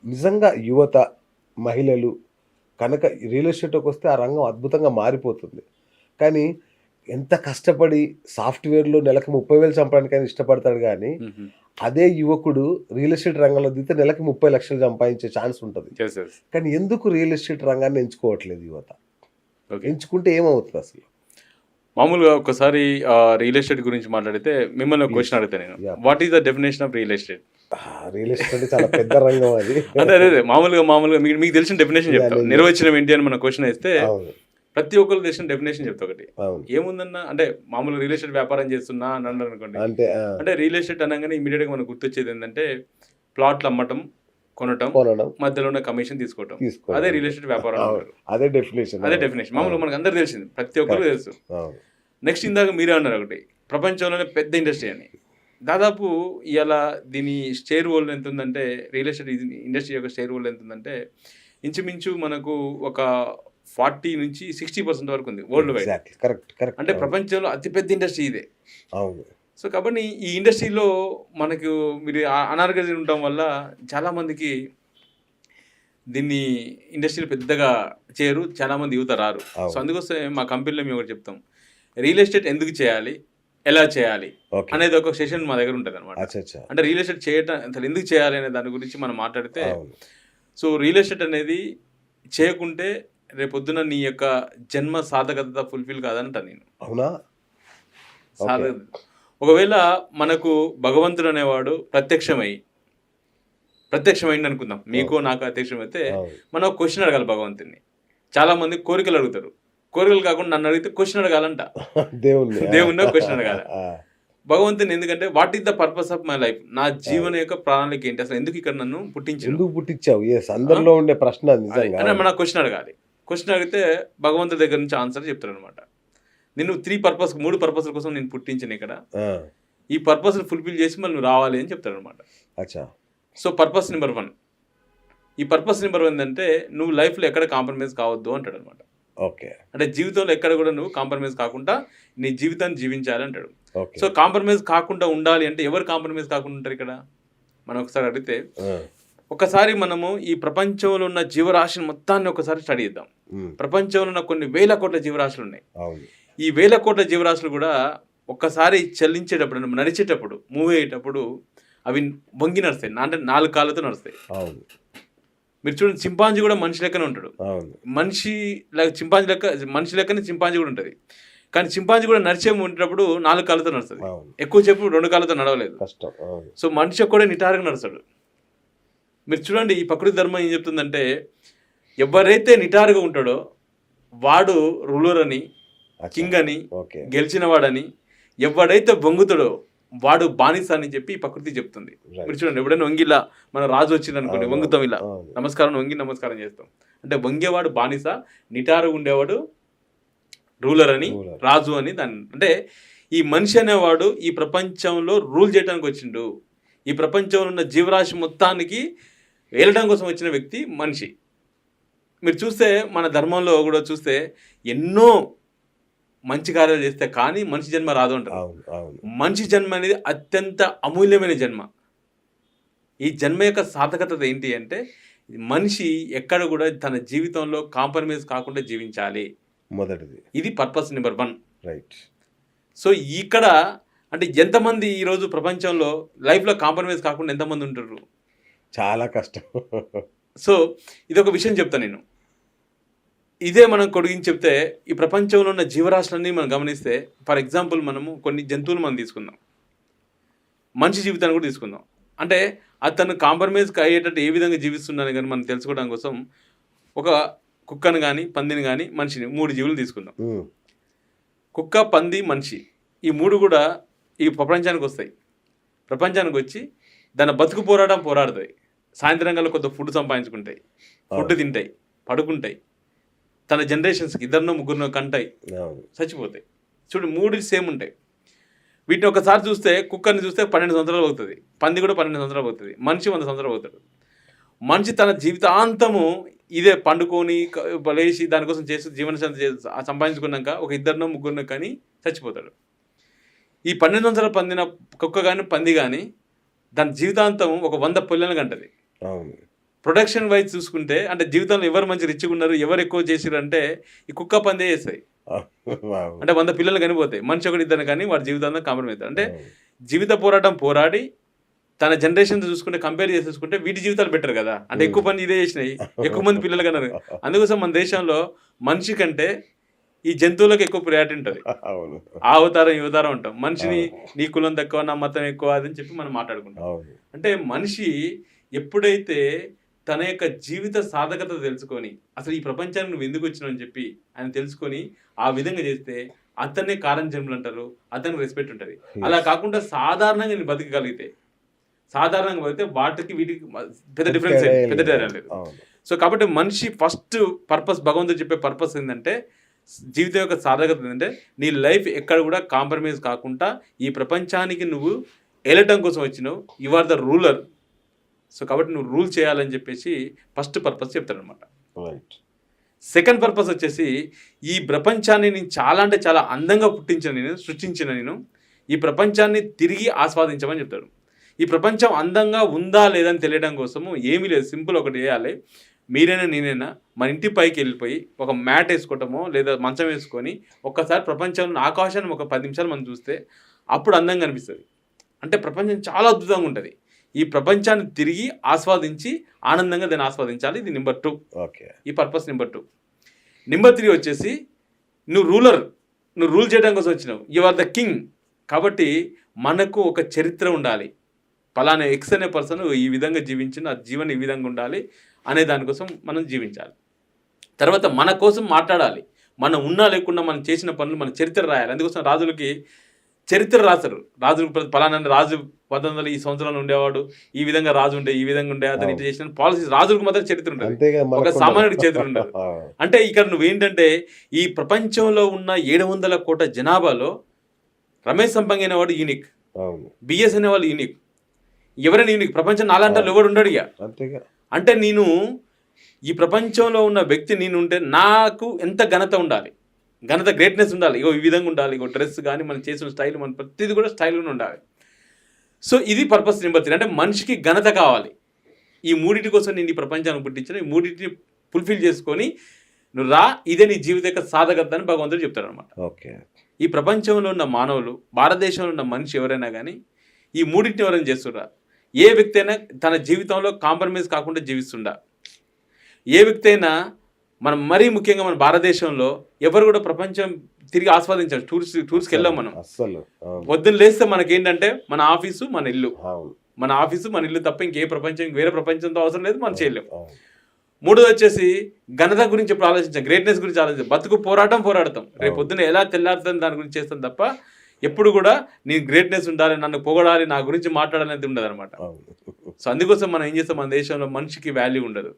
నిజంగా యువత, మహిళలు కనుక రియల్ ఎస్టేట్‌లోకి వస్తే ఆ రంగం అద్భుతంగా మారిపోతుంది. కానీ ఎంత కష్టపడి సాఫ్ట్‌వేర్‌లో నెలకు 30,000 సంపాదనకైనా ఇష్టపడతాడు గానీ, హుహు. అదే యువకుడు రియల్ ఎస్టేట్ రంగంలో దిగితే నెలకి 30,00,000 సంపాదించే ఛాన్స్ ఉంటది. యెస్. యెస్. కానీ ఎందుకు రియల్ ఎస్టేట్ రంగాన్ని ఎంచుకోవట్లేదు యువత? ఓకే. ఎంచుకుంటే ఏమవుతదసలు? మామూలుగా ఒక్కసారి రియల్ ఎస్టేట్ గురించి మాట్లాడితే మిమ్మల్ని ఒక ప్లీజ్. క్వెషన్ అడుగుతా నేను. Yeah! What is the definition of real estate? Real estate అంటే చాలా పెద్ద రంగం అది. అదే. మామూలుగా మీకు తెలిసిన డెఫినేషన్ యాహ్! చెప్తా. నేను నిర్వచనం ఏంటి అని మనం క్వెషన్ ఏస్తే అవును. ప్రతి ఒక్కరికి తెలిసిన డెఫినేషన్ చెప్తా ఒకటి. అవును. ఏముందన్నా అంటే మామూలుగా రియల్ ఎస్టేట్ వ్యాపారం చేస్తున్నా అని అన్నారనుకోండి. అంటే అంటే రియల్ ఎస్టేట్ అనగానే ఇమ్మీడియట్‌గా మనకు గుర్తొచ్చేది ఏందంటే ప్లాట్లు అమ్మటం, కొనటం, కొనడం, మధ్యలో ఉన్న కమిషన్ తీసుకోవటం. తీసుకోవడం. అదే రియల్ ఎస్టేట్ వ్యాపారం అవును. అంటారు. అదే డెఫినిషన్. అదే డెఫినేషన్. మామూలుగా మనకు అందరికి తెలిసింది. ప్రతి ఒక్కరికి కరెక్ట్. తెలుసు. అవును. నెక్స్ట్ ఇందాక మీరే అన్నారు ఒకటి. ప్రపంచంలోనే పెద్ద ఇండస్ట్రీ అని. దాదాపు ఇయాల దీని షేర్ హోల్డ్ ఎంతుందంటే రియల్ ఎస్టేట్ ఇండస్ట్రీ యొక్క షేర్ హోల్డ్ ఎంతుందంటే ఇంచుమించు మనకు ఒక 40-60% వరకు ఉంది వరల్డ్ వైడ్. ఎగ్జాక్ట్‌లీ. కరెక్ట్. అంటే అవును. ప్రపంచంలో అతిపెద్ద ఇండస్ట్రీ ఇదే. అవును. సో కాబట్టి ఈ ఇండస్ట్రీలో మనకు మీరు అనార్గనైజ్డ్ ఉండటం వల్ల చాలామందికి దీన్ని ఇండస్ట్రీలో పెద్దగా చేయరు. చాలామంది యువత రారు. సో అవును. అందుకోసమే మా కంపెనీలో మేము ఒకటి చెప్తాం. రియల్ ఎస్టేట్ ఎందుకు చేయాలి? ఎలా చేయాలి? ఓకే. అనేది ఒక సెషన్ మా దగ్గర ఉంటదనమాట. అచ్చచ్చా! అంటే రియల్ ఎస్టేట్ చేయటం అసలు ఎందుకు చేయాలి అనే దాని గురించి మనం మాట్లాడితే అవును. సో రియల్ ఎస్టేట్ అనేది చేయకుంటే రేపొద్దున నీ యొక్క జన్మ సార్థకత ఫుల్ఫిల్ కాదంట నేను. అవునా? ఓకే. సార్థకత. ఒకవేళ మనకు భగవంతుడు అనేవాడు ప్రత్యక్షమైంది అనుకుందాం. మీకో నాకు ప్రత్యక్షమైతే అవును. మనం ఒక క్వశ్చన్ అడగాలి భగవంతుడిని. చాలామంది కోరికలు అడుగుతారు. కోరికలు కాకుండా నన్ను అడిగితే క్వశ్చన్ అడగాలంట. దేవుణ్ణి. దేవుణ్ణి క్వశ్చన్ అడగాలి. ఆ! భగవంతుని ఎందుకంటే what is the purpose of my life? నా జీవన యొక్క ప్రణాళిక ఏంటి? అసలు ఎందుకు ఇక్కడ నన్ను పుట్టించినవు? ఎందుకు పుట్టించావు? యెస్. అందరిలో ఉండే ప్రశ్న అది అది నిజంగా. అని అవును. మనం క్వశ్చన్ అడగాలి. క్వశ్చన్ అడిగితే భగవంతుడి దగ్గర నుంచి ఆన్సర్ చెప్తారనమాట. నేను 3 పర్పస్ల కోసం నేను పుట్టించాను ఇక్కడ. ఆ! ఈ పర్పస్ని ఫుల్ఫిల్ చేసి మళ్ళీ నువ్వు రావాలి అని చెప్తారనమాట. అచ్చా! So purpose number 1. ఈ పర్పస్ నెంబర్ 1 ఏంటంటే నువ్వు లైఫ్లో ఎక్కడ కాంప్రమైజ్ కావద్దు అంటాడు అనమాట. ఓకే. అంటే జీవితంలో ఎక్కడ కూడా నువ్వు కాంప్రమైజ్ కాకుండా నీ జీవితాన్ని జీవించాలి అంటాడు. ఓకే. సో కాంప్రమైజ్ కాకుండా ఉండాలి అంటే ఎవరు కాంప్రమైజ్ కాకుండా ఉంటారు ఇక్కడ? మనం ఒకసారి అడిగితే ఆ! ఒకసారి మనము ఈ ప్రపంచంలో ఉన్న జీవరాశిని మొత్తాన్ని ఒకసారి స్టడీ చేద్దాం. హ్మ్. ప్రపంచంలో ఉన్న కొన్ని వేల కోట్ల జీవరాశులు ఉన్నాయి. అవును. ఈ వేల కోట్ల జీవరాశులు కూడా ఒక్కసారి చలించేటప్పుడు నడిచేటప్పుడు మూవ్ అయ్యేటప్పుడు అవి వంగి నడుస్తాయి. అంటే 4 కాళ్ళతో నడుస్తాయి. అవును. మీరు చూడండి చింపాంజీ కూడా మనిషి లెక్కనే ఉంటాడు. అవును. మనిషి మనిషి లెక్కనే చింపాంజీ కూడా ఉంటుంది. కానీ చింపాంజీ కూడా నడిచే ఉండేటప్పుడు 4 కాళ్ళతో నడుస్తుంది. అవును. ఎక్కువసేపు 2 కాళ్ళతో నడవలేదు. కష్టం. అవును. సో మనిషి కూడా నిటారుగా నడుస్తాడు. మీరు చూడండి ఈ ప్రకృతి ధర్మం ఏం చెప్తుందంటే ఎవరైతే నిటారుగా ఉంటాడో వాడు రూలర్ అని, అచ్చా! కింగ్ అని, ఓకే. గెలిచిన వాడని, ఎవడైతే వంగుతాడో వాడు బానిస అని చెప్పి ఈ ప్రకృతి చెప్తుంది. రైట్. మీరు చూడండి ఎవడైనా వంగిలా మన రాజు వచ్చింది అనుకోండి అవును. వంగుతాం ఇలా అవును. నమస్కారం వంగి నమస్కారం చేస్తాం. అంటే వంగేవాడు బానిస, నిటారుగా ఉండేవాడు రూలర్ అని, రూలర్. రాజు అని దాన్ని అంటే ఈ మనిషి అనేవాడు ఈ ప్రపంచంలో రూల్ చేయడానికి వచ్చిండు. ఈ ప్రపంచంలో ఉన్న జీవరాశి మొత్తానికి ఏలడం కోసం వచ్చిన వ్యక్తి మనిషి. మీరు చూస్తే మన ధర్మంలో కూడా చూస్తే ఎన్నో మంచి కార్యాలు చేస్తే కానీ మనిషి జన్మ రాదు అంటారు. అవును. అవును. మనిషి జన్మ అనేది అత్యంత అమూల్యమైన జన్మ. ఈ జన్మ యొక్క సార్థకత ఏంటి అంటే మనిషి ఎక్కడ కూడా తన జీవితంలో కాంప్రమైజ్ కాకుండా జీవించాలి. మొదటిది. ఇది పర్పస్ నెంబర్ 1. రైట్. సో ఇక్కడ అంటే ఎంతమంది ఈరోజు ప్రపంచంలో లైఫ్లో కాంప్రమైజ్ కాకుండా ఎంతమంది ఉంటారు? చాలా కష్టం. సో ఇది ఒక విషయం చెప్తాను నేను. ఇదే మనం కొడిగించి చెప్తే ఈ ప్రపంచంలో ఉన్న జీవరాశులన్నీ మనం గమనిస్తే ఫర్ ఎగ్జాంపుల్ మనము కొన్ని జంతువులు మనం తీసుకుందాం, మనిషి జీవితాన్ని కూడా తీసుకుందాం. అంటే అతను కాంప్రమైజ్ అయ్యేటట్టు ఏ విధంగా జీవిస్తున్నాను కానీ మనం తెలుసుకోవడం కోసం ఒక కుక్కను కానీ పందిని కానీ మనిషిని 3 జీవులు తీసుకుందాం. హ్మ్. కుక్క, పంది, మనిషి ఈ 3 కూడా ఈ ప్రపంచానికి వస్తాయి. ప్రపంచానికి వచ్చి దాని బతుకు పోరాడుతాయి. సాయంత్రం కల్లా కొంత ఫుడ్ సంపాదించుకుంటాయి, ఫుడ్ తింటాయి, పడుకుంటాయి. తన జనరేషన్స్కి 2-3 కంటాయి, అవును. చచ్చిపోతాయి. చూడు 3 సేమ్ ఉంటాయి. వీటిని ఒకసారి చూస్తే కుక్కర్ని చూస్తే 12 సంవత్సరాలు అవుతుంది, పంది కూడా 12 సంవత్సరాలు అవుతుంది, మనిషి 100 సంవత్సరాలు అవుతాడు. మనిషి తన జీవితాంతము ఇదే పండుకొని లేచి దానికోసం చేసి జీవనశాంతి సంపాదించుకున్నాక ఒక 2-3 కానీ చచ్చిపోతాడు. ఈ 12 సంవత్సరాలు పందిన కుక్క కానీ పంది కానీ దాని జీవితాంతం ఒక 100 పిల్లలు కంటది. అవును. ప్రొడక్షన్ వైజ్ చూసుకుంటే అంటే జీవితంలో ఎవరు మంచి రిచ్గా ఉన్నారు, ఎవరు ఎక్కువ చేసిరు అంటే ఈ కుక్క పందే చేస్తాయి. అంటే 100 పిల్లలు కనిపోతాయి, మనిషి ఒకటి ఇద్దరు కానీ వాడి జీవితంలో కాంప్రమైజ్ అవుతారు. అంటే జీవిత పోరాటం పోరాడి తన జనరేషన్ చూసుకుంటే కంపేర్ చేసేసుకుంటే వీటి జీవితాలు బెటర్ కదా. అంటే ఎక్కువ పని ఇదే చేసినాయి, ఎక్కువ మంది పిల్లలు కన్నారు. అందుకోసం మన దేశంలో మనిషి కంటే ఈ జంతువులకు ఎక్కువ ప్రయారిటీ ఉంటుంది. అవును, ఆ అవతారం ఈ అవతారం ఉంటాం. మనిషిని నీ కులం తక్కువ, నా మతం ఎక్కువ అని చెప్పి మనం మాట్లాడుకుంటాం. అవును, అంటే మనిషి ఎప్పుడైతే తన యొక్క జీవిత సాధకత తెలుసుకొని అసలు ఈ ప్రపంచానికి నువ్వు ఎందుకు వచ్చినావు అని చెప్పి ఆయన తెలుసుకొని ఆ విధంగా చేస్తే అతన్నే కారణం జన్మలు అంటారు, అతనికి రెస్పెక్ట్ ఉంటుంది. అలా కాకుండా సాధారణంగా నేను బతకగలిగితే, సాధారణంగా బతికితే వాటికి వీటికి పెద్ద డిఫరెన్స్ పెద్ద తేడా లేదు. అవును. సో కాబట్టి మనిషి ఫస్ట్ పర్పస్, భగవంతుడు చెప్పే పర్పస్ ఏంటంటే జీవితం యొక్క సాధకత ఏంటంటే నీ లైఫ్ ఎక్కడ కూడా కాంప్రమైజ్ కాకుండా ఈ ప్రపంచానికి నువ్వు వెళ్ళటం కోసం వచ్చినావు. You are the ruler. So కాబట్టి నువ్వు రూల్ చేయాలని చెప్పేసి ఫస్ట్ పర్పస్ చెప్తారనమాట. రైట్. సెకండ్ పర్పస్ వచ్చేసి ఈ ప్రపంచాన్ని నేను చాలా అంటే చాలా అందంగా సృష్టించిన నేను ఈ ప్రపంచాన్ని తిరిగి ఆస్వాదించమని చెప్తాడు. ఈ ప్రపంచం అందంగా ఉందా లేదని తెలియడం కోసము ఏమీ లేదు, సింపుల్ ఒకటి చేయాలి. మీరైనా నేనైనా మన ఇంటి పైకి వెళ్ళిపోయి ఒక మ్యాట్ వేసుకోవటమో లేదా మంచం వేసుకొని ఒక్కసారి ప్రపంచంలో ఆకాశాన్ని ఒక 10 నిమిషాలు మనం చూస్తే అప్పుడు అందంగా అనిపిస్తుంది. అంటే ప్రపంచం చాలా అద్భుతంగా ఉంటుంది. ఈ ప్రపంచాన్ని తిరిగి ఆస్వాదించి ఆనందంగా దాన్ని ఆస్వాదించాలి. ఇది నెంబర్ 2. ఓకే, ఈ పర్పస్ నెంబర్ 2. నెంబర్ 3 వచ్చేసి నువ్వు రూలర్, నువ్వు రూల్ చేయడం కోసం వచ్చినావు. You are the king. కాబట్టి మనకు ఒక చరిత్ర ఉండాలి. పలానా ఎక్స్ అనే పర్సన్ ఈ విధంగా జీవించిన జీవనం ఈ విధంగా ఉండాలి అనే దానికోసం మనం జీవించాలి. తర్వాత మన కోసం మాట్లాడాలి. మనం ఉన్నా లేకుండా మనం చేసిన పనులు మన చరిత్ర రాయాలి. అందుకోసం రాజులకి చరిత్ర రాశారు. రాజులు పలానా రాజు 1400 ఈ సంవత్సరంలో ఉండేవాడు, ఈ విధంగా రాజు ఉండే, ఈ విధంగా ఉండే, అతను ఇట్లా చేసిన పాలసీస్. రాజులకు మాత్రం చరిత్ర ఉంటుంది, ఒక సామాన్యుడికి చరిత్ర ఉండదు. అంటే ఇక్కడ నువ్వేంటంటే ఈ ప్రపంచంలో ఉన్న 700 కోట్ల జనాభాలో రమేష్ సంపంగి అనేవాడు యూనిక్, బిఎస్ అనేవాళ్ళు యూనిక్, ఎవరైనా యూనిక్. ప్రపంచం నాలంటే ఎవడు ఉండడు ఇక. అంటే నేను ఈ ప్రపంచంలో ఉన్న వ్యక్తి నేను ఉంటే నాకు ఎంత ఘనత ఉండాలి, ఘనత గ్రేట్నెస్ ఉండాలి. ఇగో ఈ విధంగా ఉండాలి, ఇగో డ్రెస్ కానీ మనం చేసిన స్టైల్, మన ప్రతిదీ కూడా స్టైల్గానే ఉండాలి. సో ఇది పర్పస్ నెంబర్ 3. అంటే మనిషికి ఘనత కావాలి. ఈ మూడింటి కోసం నేను ఈ ప్రపంచాన్ని పుట్టించిన, ఈ మూడింటిని ఫుల్ఫిల్ చేసుకొని నువ్వు రా, ఇదే నీ జీవిత యొక్క సాధకత అని భగవంతుడు చెప్తాడు అనమాట. ఓకే. ఈ ప్రపంచంలో ఉన్న మానవులు, భారతదేశంలో ఉన్న మనిషి ఎవరైనా కానీ ఈ మూడింటిని ఎవరైనా చేస్తున్నా, ఏ వ్యక్తి అయినా తన జీవితంలో కాంప్రమైజ్ కాకుండా జీవిస్తుండా, ఏ వ్యక్తి అయినా మనం మరీ ముఖ్యంగా మన భారతదేశంలో ఎవరు కూడా ప్రపంచం తిరిగి ఆస్వాదించాలి. టూర్స్కి వెళ్ళాం మనం. పొద్దున్న లేస్తే మనకేంటంటే మన ఆఫీసు మన ఇల్లు, మన ఆఫీసు మన ఇల్లు తప్ప ఇంకే ప్రపంచం, వేరే ప్రపంచంతో అవసరం లేదు, మనం చేయలేం. 3 వచ్చేసి ఘనత గురించి ఎప్పుడు ఆలోచించాం, గ్రేట్నెస్ గురించి ఆలోచించాం. బతుకు పోరాడతాం. రేపు పొద్దున్న ఎలా తెల్లారుతుంది దాని గురించి చేస్తాం తప్ప ఎప్పుడు కూడా నీ గ్రేట్నెస్ ఉండాలి, నన్ను పొగడాలి, నా గురించి మాట్లాడాలనేది ఉండదు అనమాట. సో అందుకోసం మనం ఏం చేస్తాం, మన దేశంలో మనిషికి వాల్యూ ఉండదు.